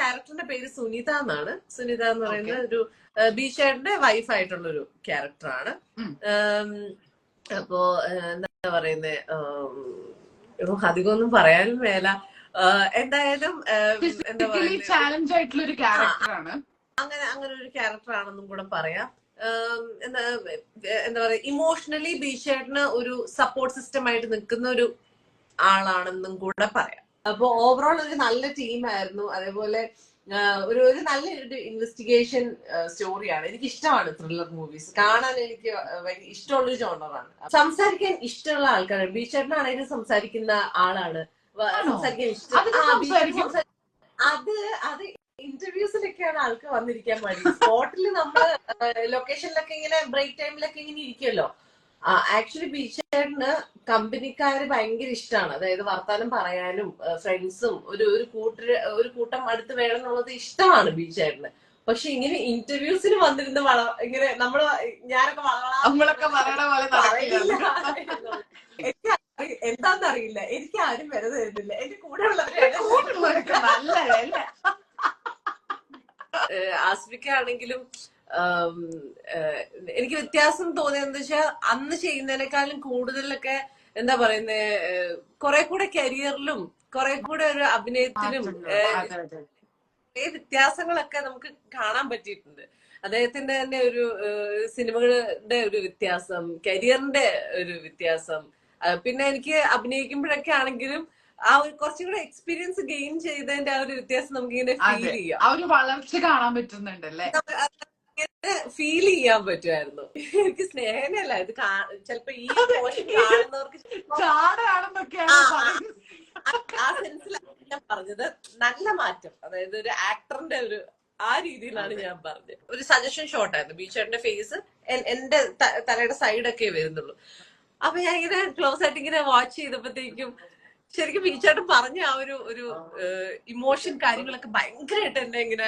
ക്യാരക്ടറിന്റെ പേര് സുനിത എന്നാണ്. സുനിത എന്ന് പറയുന്ന ഒരു ബീച്ചേട്ടന്റെ വൈഫായിട്ടുള്ള ഒരു ക്യാരക്ടറാണ്. അപ്പോ എന്താ പറയുന്നത്, അധികമൊന്നും പറയാനും മേല. എന്തായാലും എന്താ പറയുന്നത്, അങ്ങനെ ഒരു ക്യാരക്ടറാണെന്നും കൂടെ പറയാം. എന്താ പറയാ, ഇമോഷണലി ബീച്ചേട്ടന് ഒരു സപ്പോർട്ട് സിസ്റ്റം ആയിട്ട് നിൽക്കുന്ന ഒരു ആളാണെന്നും കൂടെ പറയാം. അപ്പൊ ഓവറോൾ ഒരു നല്ല ടീമായിരുന്നു. അതേപോലെ ഒരു നല്ലൊരു ഇൻവെസ്റ്റിഗേഷൻ സ്റ്റോറിയാണ്. എനിക്ക് ഇഷ്ടമാണ് ത്രില്ലർ മൂവീസ് കാണാൻ. എനിക്ക് ഇഷ്ടമുള്ളൊരു ജോണറാണ്. സംസാരിക്കാൻ ഇഷ്ടമുള്ള ആൾക്കാരാണ്. ബീച്ചേട്ടനാണെങ്കിലും സംസാരിക്കുന്ന ആളാണ്. സംസാരിക്കാൻ ഇഷ്ടം. അത് ഇന്റർവ്യൂസിലൊക്കെയാണ് ആൾക്ക് വന്നിരിക്കാൻ മതി. സ്പോട്ടിൽ നമ്മള് ലൊക്കേഷനിലൊക്കെ ഇങ്ങനെ ബ്രേക്ക് ടൈമിലൊക്കെ ഇങ്ങനെ ഇരിക്കുമല്ലോ. ആക്ച്വലി ബീച്ചേട്ടന് കമ്പനിക്കാര് ഭയങ്കര ഇഷ്ടമാണ്. അതായത് വർത്താനം പറയാനും ഫ്രണ്ട്സും ഒരു കൂട്ടം അടുത്ത് വേണം എന്നുള്ളത് ഇഷ്ടമാണ് ബീച്ചേട്ടന്. പക്ഷെ ഇങ്ങനെ ഇന്റർവ്യൂസിന് വന്നിരുന്ന് ഇങ്ങനെ ഞാനൊക്കെ എനിക്ക് എന്താന്നറിയില്ല. എനിക്ക് ആരും വരെ തരുന്നില്ല. എന്റെ കൂടെ ഉള്ളവരൊക്കെ നല്ല ആസ്മിക്കാണെങ്കിലും എനിക്ക് വ്യത്യാസം തോന്നിയെന്ന് വെച്ചാൽ അന്ന് ചെയ്യുന്നതിനേക്കാളും കൂടുതലൊക്കെ എന്താ പറയുന്നത്, കുറെ കൂടെ കരിയറിലും കുറെ കൂടെ ഒരു അഭിനയത്തിലും വ്യത്യാസങ്ങളൊക്കെ നമുക്ക് കാണാൻ പറ്റിയിട്ടുണ്ട്. അദ്ദേഹത്തിന്റെ തന്നെ ഒരു സിനിമകളുടെ ഒരു വ്യത്യാസം, കരിയറിന്റെ ഒരു വ്യത്യാസം. പിന്നെ എനിക്ക് അഭിനയിക്കുമ്പോഴൊക്കെ ആണെങ്കിലും ആ ഒരു കുറച്ചും കൂടെ എക്സ്പീരിയൻസ് ഗെയിൻ ചെയ്തതിന്റെ ആ ഒരു വ്യത്യാസം നമുക്ക് ഇങ്ങനെ ഫീൽ ചെയ്യാം. ആ ഒരു വളർച്ച കാണാൻ പറ്റുന്നുണ്ടല്ലേ, ഫീൽ ചെയ്യാൻ പറ്റുമായിരുന്നു. എനിക്ക് സ്നേഹനല്ല ഇത് ചിലപ്പോ ഈ പോഷൻ കാണുന്നവർക്ക് ആ സെൻസിലാണ് ഞാൻ പറഞ്ഞത്. നല്ല മാറ്റം, അതായത് ഒരു ആക്ടറിന്റെ ഒരു ആ രീതിയിലാണ് ഞാൻ പറഞ്ഞത്. ഒരു സജഷൻ ഷോട്ടായിരുന്നു. ബീച്ചേട്ടന്റെ ഫേസ് എന്റെ തലയുടെ സൈഡൊക്കെ വരുന്നുള്ളൂ. അപ്പൊ ഞാൻ ഇങ്ങനെ ക്ലോസ് ആയിട്ട് ഇങ്ങനെ വാച്ച് ചെയ്തപ്പോഴത്തേക്കും ശരിക്കും ബീച്ചേട്ടൻ പറഞ്ഞ ആ ഒരു ഇമോഷൻ കാര്യങ്ങളൊക്കെ ഭയങ്കരമായിട്ട് എന്നെ ഇങ്ങനെ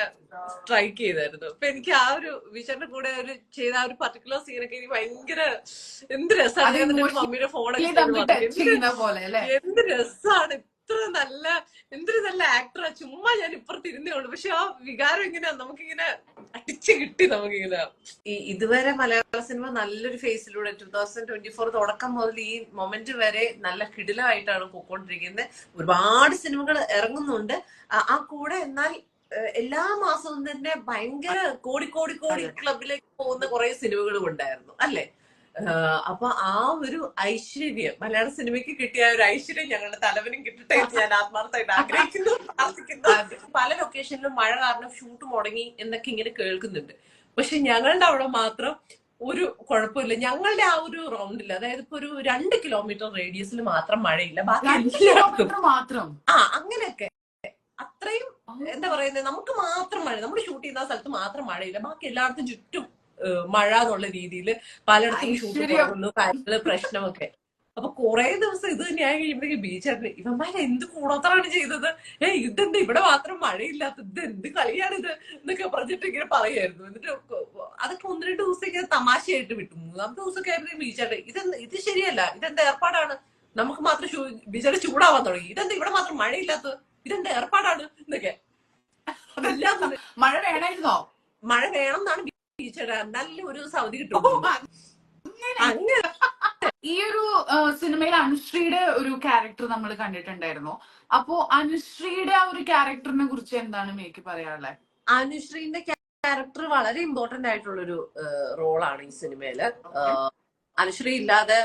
സ്ട്രൈക്ക് ചെയ്തായിരുന്നു. അപ്പൊ എനിക്ക് ആ ഒരു ബീച്ചേട്ടന്റെ കൂടെ ചെയ്ത ആ ഒരു പർട്ടിക്കുലർ സീനൊക്കെ എനിക്ക് ഭയങ്കര എന്ത് രസമാണ്. മമ്മിയുടെ ഫോണൊക്കെ എന്ത് രസമാണ്, എന്തൊരു നല്ല ആക്ടറാ. ചുമ്മാ ഞാൻ ഇപ്പുറത്തിരുന്നേ ഉള്ളൂ. പക്ഷെ ആ വികാരം ഇങ്ങനെ നമുക്കിങ്ങനെ അടിച്ചു കിട്ടി. നമുക്കിങ്ങനെ ഇതുവരെ മലയാള സിനിമ നല്ലൊരു ഫേസിലൂടെ 2024 തുടക്കം മുതൽ ഈ മൊമെന്റ് വരെ നല്ല കിടിലമായിട്ടാണ് പോയിക്കൊണ്ടിരിക്കുന്നത്. ഒരുപാട് സിനിമകൾ ഇറങ്ങുന്നുണ്ട് ആ കൂടെ. എന്നാൽ എല്ലാ മാസവും തന്നെ ഭയങ്കര കോടി ക്ലബിലേക്ക് പോകുന്ന കുറെ സിനിമകളും ഉണ്ടായിരുന്നു അല്ലെ. അപ്പൊ ആ ഒരു ഐശ്വര്യം മലയാള സിനിമയ്ക്ക് കിട്ടിയ ഒരു ഐശ്വര്യം ഞങ്ങളുടെ തലവനും കിട്ടട്ടെ എന്ന് ഞാൻ ആത്മാർത്ഥമായിട്ട് ആഗ്രഹിക്കുന്നു, പ്രാർത്ഥിക്കുന്നു. പല ലൊക്കേഷനിലും മഴ കാരണം ഷൂട്ട് മുടങ്ങി എന്നൊക്കെ ഇങ്ങനെ കേൾക്കുന്നുണ്ട്. പക്ഷെ ഞങ്ങളുടെ അവിടെ മാത്രം ഒരു കുഴപ്പമില്ല. ഞങ്ങളുടെ ആ ഒരു റൗണ്ടിൽ, അതായത് ഇപ്പൊ ഒരു 2 കിലോമീറ്റർ റേഡിയസിൽ മാത്രം മഴയില്ല. ബാക്കി എല്ലായിടത്തും അങ്ങനെയൊക്കെ അത്രയും എന്താ പറയുന്നത്, നമുക്ക് മാത്രം മഴ, നമ്മൾ ഷൂട്ട് ചെയ്യുന്ന സ്ഥലത്ത് മാത്രം മഴയില്ല. ബാക്കി എല്ലായിടത്തും ചുറ്റും മഴ എന്നുള്ള രീതിയിൽ പലയിടത്തും ഷൂട്ട് പോകുന്നു, കാര്യങ്ങള് പ്രശ്നമൊക്കെ. അപ്പൊ കുറെ ദിവസം ഇത് തന്നെയായി കഴിയുമ്പോഴേക്കും ബീച്ചേട്ടന് ഇവന്മാരെ എന്ത് കൂടോത്രാണ് ചെയ്തത്, ഇതെന്ത് ഇവിടെ മാത്രം മഴയില്ലാത്ത, ഇത് എന്ത് കളിയാണിത് എന്നൊക്കെ പറഞ്ഞിട്ട് ഇങ്ങനെ പറയായിരുന്നു. എന്നിട്ട് അതൊക്കെ 1-2 ദിവസം ഇങ്ങനെ തമാശയായിട്ട് വിട്ടു. 3-ാമത്തെ ദിവസമൊക്കെ ആയിരുന്നു ബീച്ചേട്ടൻ ഇത് ശരിയല്ല, ഇതെന്താ ഏർപ്പാടാണ്, നമുക്ക് മാത്രം ബീച്ചേട്ടൻ ചൂടാവാൻ തുടങ്ങി, ഇതെന്താ ഇവിടെ മാത്രം മഴയില്ലാത്തത്, ഇതെന്താ ഏർപ്പാടാണ് എന്നൊക്കെ. മഴ വേണമായിരുന്നോ? മഴ വേണം എന്നാണ് ബീച്ചേട്ടാ, നല്ലൊരു സൗദി കിട്ടും. അങ്ങനെ ഈ ഒരു സിനിമയിൽ അനുശ്രീയുടെ ഒരു ക്യാരക്ടർ നമ്മൾ കണ്ടിട്ടുണ്ടായിരുന്നു. അപ്പോ അനുശ്രീയുടെ ആ ഒരു ക്യാരക്ടറിനെ കുറിച്ച് എന്താണ് മേക്ക് പറയാനുള്ളത്? അനുശ്രീന്റെ ക്യാരക്ടർ വളരെ ഇമ്പോർട്ടന്റ് ആയിട്ടുള്ളൊരു റോളാണ് ഈ സിനിമയില്. അനുശ്രീ ഇല്ലാതെ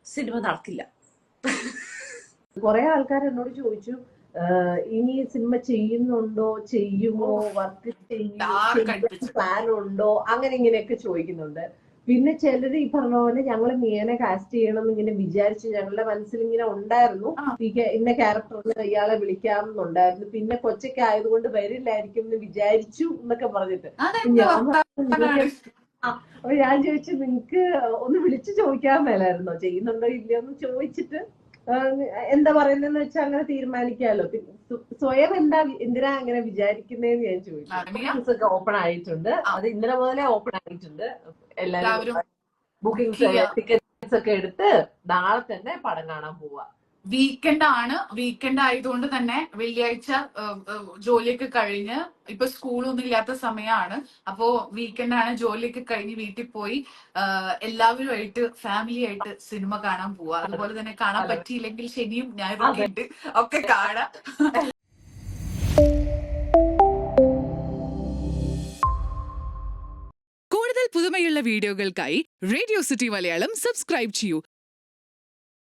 സിനിമ നടക്കില്ല. കുറെ ആൾക്കാർ എന്നോട് ചോദിച്ചു ഇനി സിനിമ ചെയ്യുന്നുണ്ടോ, ചെയ്യുമോ, വർക്ക് പ്ലാൻ ഉണ്ടോ, അങ്ങനെ ഇങ്ങനെയൊക്കെ ചോദിക്കുന്നുണ്ട്. പിന്നെ ചിലര് ഈ പറഞ്ഞ പോലെ ഞങ്ങൾ മീനെ കാസ്റ്റ് ചെയ്യണം എന്നിങ്ങനെ വിചാരിച്ച് ഞങ്ങളുടെ മനസ്സിൽ ഇങ്ങനെ ഉണ്ടായിരുന്നു, ഇന്ന ക്യാരക്ടറിന് ഇയാളെ വിളിക്കാമെന്നുണ്ടായിരുന്നു. പിന്നെ കൊച്ചൊക്കെ ആയതുകൊണ്ട് വരില്ലായിരിക്കും എന്ന് വിചാരിച്ചു എന്നൊക്കെ പറഞ്ഞിട്ട് അപ്പൊ ഞാൻ ചോദിച്ചു, നിങ്ങക്ക് ഒന്ന് വിളിച്ചു ചോദിക്കാൻ മേലായിരുന്നോ ചെയ്യുന്നുണ്ടോ ഇല്ലയോ എന്ന് ചോദിച്ചിട്ട് എന്താ പറയുന്നതെന്ന് വെച്ചാൽ അങ്ങനെ തീരുമാനിക്കാമല്ലോ. സ്വയം എന്തിനാ അങ്ങനെ വിചാരിക്കുന്നതെന്ന് ഞാൻ ചോദിച്ചു. ഒക്കെ ഓപ്പൺ ആയിട്ടുണ്ട്, അത് ഇന്നലെ മുതലേ ഓപ്പൺ ആയിട്ടുണ്ട്. എല്ലാവരും ബുക്കിംഗ് ടിക്കറ്റ്സ് ഒക്കെ എടുത്ത് നാളെ തന്നെ പടം കാണാൻ പോവാ. വീക്കെൻഡ് ആയതുകൊണ്ട് തന്നെ വെള്ളിയാഴ്ച ജോലിയൊക്കെ കഴിഞ്ഞ് ഇപ്പൊ സ്കൂളൊന്നും ഇല്ലാത്ത സമയമാണ്. അപ്പോ വീക്കെൻഡ് ആണ്, ജോലിയൊക്കെ കഴിഞ്ഞ് വീട്ടിൽ പോയി എല്ലാവരുമായിട്ട് ഫാമിലി ആയിട്ട് സിനിമ കാണാൻ പോവാ. അതുപോലെ തന്നെ കാണാൻ പറ്റിയില്ലെങ്കിൽ ശനിയും ഞായറൊക്കെ ഉണ്ട്, ഒക്കെ കാണാം. കൂടുതൽ പുതുമയുള്ള വീഡിയോകൾക്കായി റേഡിയോ സിറ്റി മലയാളം സബ്സ്ക്രൈബ് ചെയ്യൂ.